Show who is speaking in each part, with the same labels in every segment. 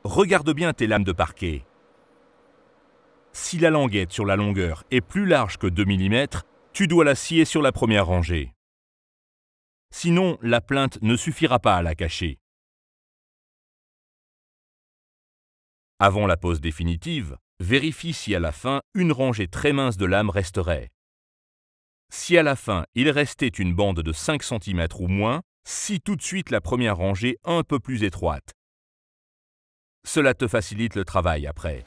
Speaker 1: regarde bien tes lames de parquet. Si la languette sur la longueur est plus large que 2 mm, tu dois la scier sur la première rangée. Sinon, la plinthe ne suffira pas à la cacher. Avant la pose définitive, vérifie si à la fin, une rangée très mince de lames resterait. Si à la fin, il restait une bande de 5 cm ou moins, scie tout de suite la première rangée un peu plus étroite. Cela te facilite le travail après.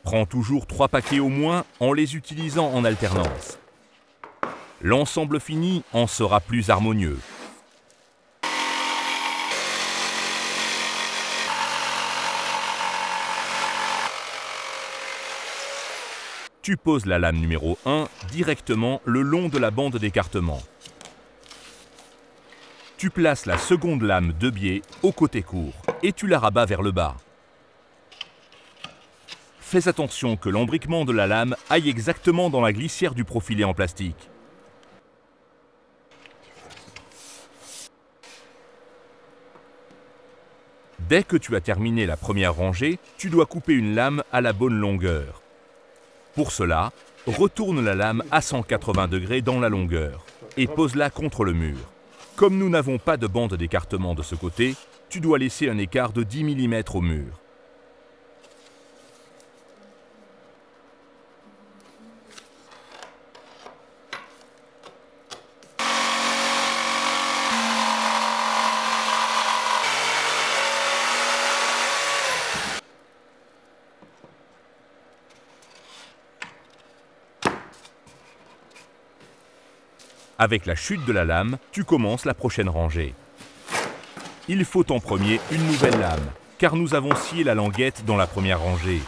Speaker 1: Prends toujours 3 paquets au moins en les utilisant en alternance. L'ensemble fini en sera plus harmonieux. Tu poses la lame numéro 1 directement le long de la bande d'écartement. Tu places la seconde lame de biais au côté court et tu la rabats vers le bas. Fais attention que l'embriquement de la lame aille exactement dans la glissière du profilé en plastique. Dès que tu as terminé la première rangée, tu dois couper une lame à la bonne longueur. Pour cela, retourne la lame à 180 degrés dans la longueur et pose-la contre le mur. Comme nous n'avons pas de bande d'écartement de ce côté, tu dois laisser un écart de 10 mm au mur. Avec la chute de la lame, tu commences la prochaine rangée. Il faut en premier une nouvelle lame, car nous avons scié la languette dans la première rangée.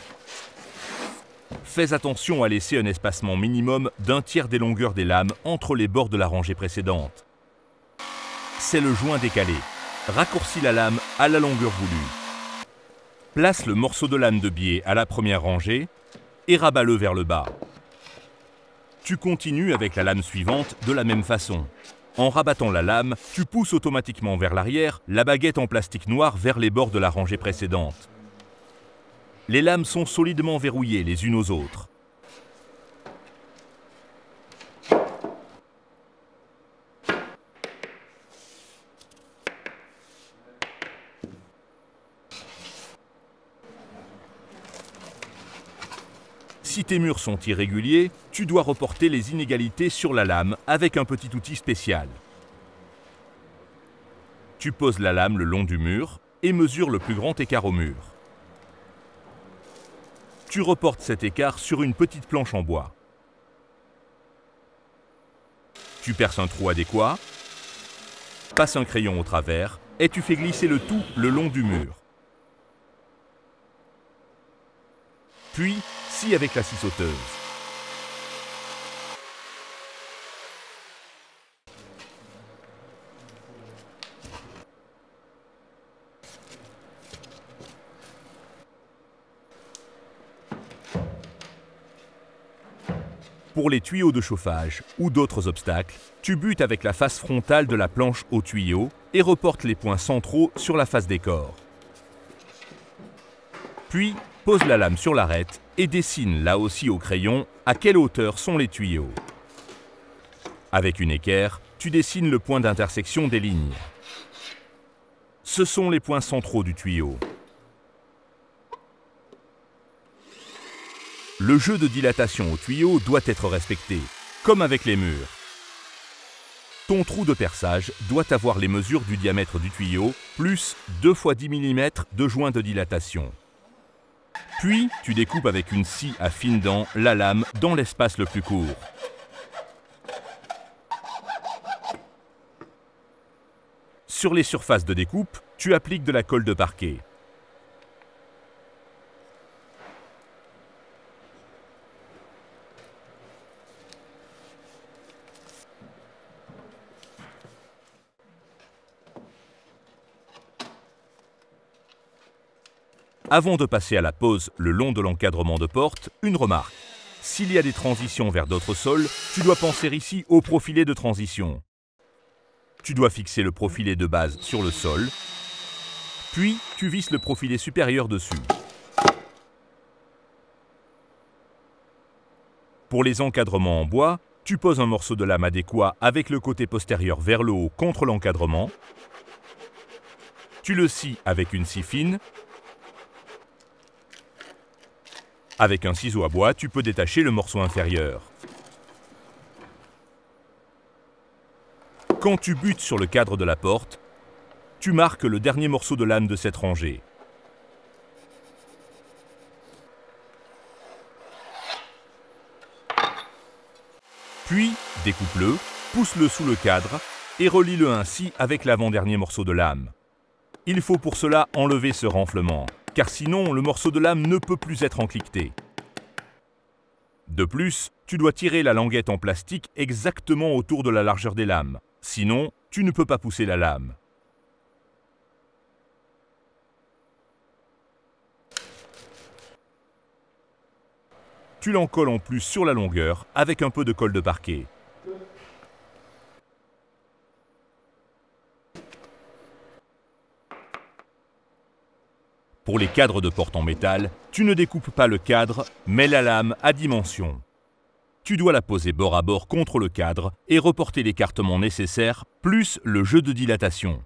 Speaker 1: Fais attention à laisser un espacement minimum d'un tiers des longueurs des lames entre les bords de la rangée précédente. C'est le joint décalé. Raccourcis la lame à la longueur voulue. Place le morceau de lame de biais à la première rangée et rabats-le vers le bas. Tu continues avec la lame suivante de la même façon. En rabattant la lame, tu pousses automatiquement vers l'arrière la baguette en plastique noir vers les bords de la rangée précédente. Les lames sont solidement verrouillées les unes aux autres. Si tes murs sont irréguliers, tu dois reporter les inégalités sur la lame avec un petit outil spécial. Tu poses la lame le long du mur et mesures le plus grand écart au mur. Tu reportes cet écart sur une petite planche en bois. Tu perces un trou adéquat, passes un crayon au travers et tu fais glisser le tout le long du mur. Puis, scie avec la scie sauteuse. Pour les tuyaux de chauffage ou d'autres obstacles, tu butes avec la face frontale de la planche au tuyau et reportes les points centraux sur la face des corps. Puis, pose la lame sur l'arête et dessine là aussi au crayon à quelle hauteur sont les tuyaux. Avec une équerre, tu dessines le point d'intersection des lignes. Ce sont les points centraux du tuyau. Le jeu de dilatation au tuyau doit être respecté, comme avec les murs. Ton trou de perçage doit avoir les mesures du diamètre du tuyau, plus 2 x 10 mm de joint de dilatation. Puis, tu découpes avec une scie à fines dents la lame dans l'espace le plus court. Sur les surfaces de découpe, tu appliques de la colle de parquet. Avant de passer à la pose le long de l'encadrement de porte, une remarque. S'il y a des transitions vers d'autres sols, tu dois penser ici au profilé de transition. Tu dois fixer le profilé de base sur le sol, Puis, tu visses le profilé supérieur dessus. Pour les encadrements en bois, tu poses un morceau de lame adéquat avec le côté postérieur vers le haut contre l'encadrement. Tu le scies avec une scie fine. Avec un ciseau à bois, tu peux détacher le morceau inférieur. Quand tu butes sur le cadre de la porte, tu marques le dernier morceau de lame de cette rangée. Puis, découpe-le, pousse-le sous le cadre et relie-le ainsi avec l'avant-dernier morceau de lame. Il faut pour cela enlever ce renflement, car sinon le morceau de lame ne peut plus être encliqueté. De plus, tu dois tirer la languette en plastique exactement autour de la largeur des lames, sinon tu ne peux pas pousser la lame. Tu l'encolles en plus sur la longueur avec un peu de colle de parquet. Pour les cadres de porte en métal, tu ne découpes pas le cadre, mais la lame à dimension. Tu dois la poser bord à bord contre le cadre et reporter l'écartement nécessaire, plus le jeu de dilatation.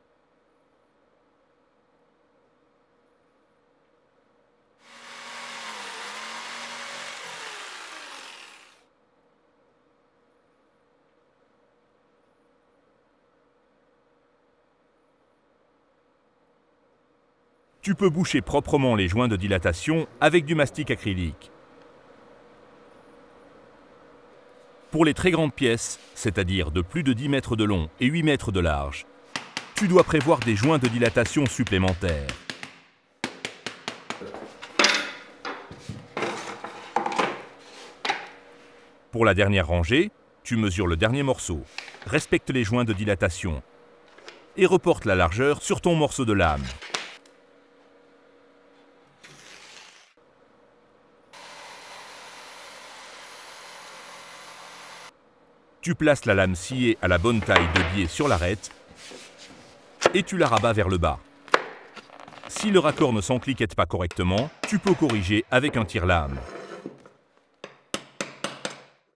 Speaker 1: Tu peux boucher proprement les joints de dilatation avec du mastic acrylique. Pour les très grandes pièces, c'est-à-dire de plus de 10 mètres de long et 8 mètres de large, tu dois prévoir des joints de dilatation supplémentaires. Pour la dernière rangée, tu mesures le dernier morceau, respecte les joints de dilatation et reporte la largeur sur ton morceau de lame. Tu places la lame sciée à la bonne taille de biais sur l'arête et tu la rabats vers le bas. Si le raccord ne s'encliquette pas correctement, tu peux corriger avec un tire-lame.